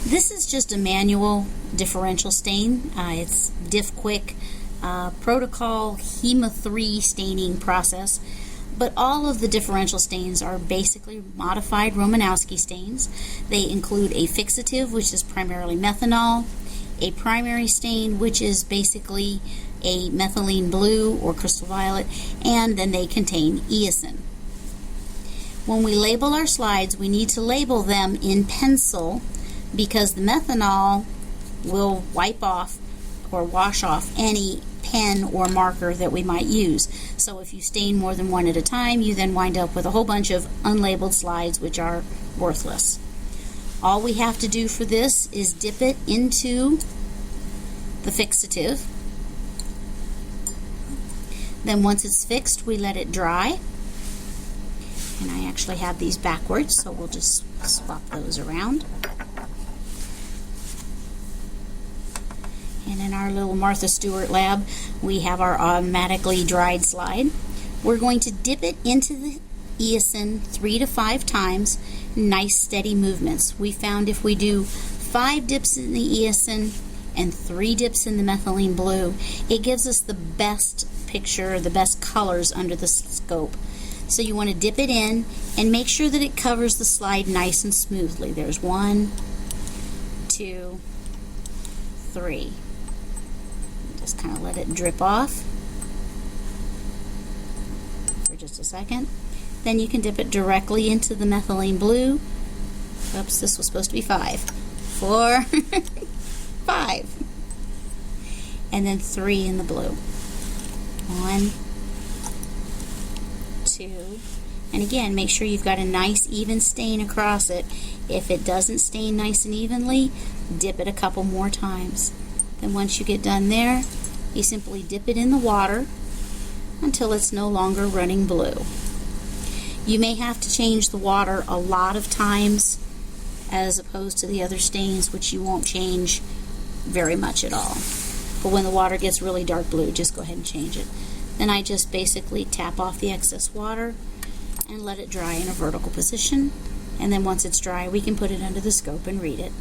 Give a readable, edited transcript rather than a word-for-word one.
This is just a manual differential stain. It's Diff Quick Protocol HEMA 3 staining process. But all of the differential stains are basically modified Romanowski stains. They include a fixative, which is primarily methanol, a primary stain, which is basically a methylene blue or crystal violet, and then they contain eosin. When we label our slides, we need to label them in pencil because the methanol will wipe off or wash off any pen or marker that we might use. So if you stain more than one at a time, you then wind up with a whole bunch of unlabeled slides which are worthless. All we have to do for this is dip it into the fixative. Then once it's fixed, we let it dry. And I actually have these backwards, so we'll just swap those around. And in our little Martha Stewart lab, we have our automatically dried slide. We're going to dip it into the eosin 3 to 5 times, nice steady movements. We found if we do 5 dips in the eosin and 3 dips in the methylene blue, it gives us the best picture, the best colors under the scope. So you want to dip it in and make sure that it covers the slide nice and smoothly. There's 1, 2, 3. Just kind of let it drip off for just a second. Then you can dip it directly into the methylene blue. Oops, this was supposed to be 5. 4, 5. And then 3 in the blue. 1, 2. And again, make sure you've got a nice even stain across it. If it doesn't stain nice and evenly, dip it a couple more times. Then once you get done there, you simply dip it in the water until it's no longer running blue. You may have to change the water a lot of times as opposed to the other stains, which you won't change very much at all. But when the water gets really dark blue, just go ahead and change it. Then I just basically tap off the excess water and let it dry in a vertical position. And then once it's dry, we can put it under the scope and read it.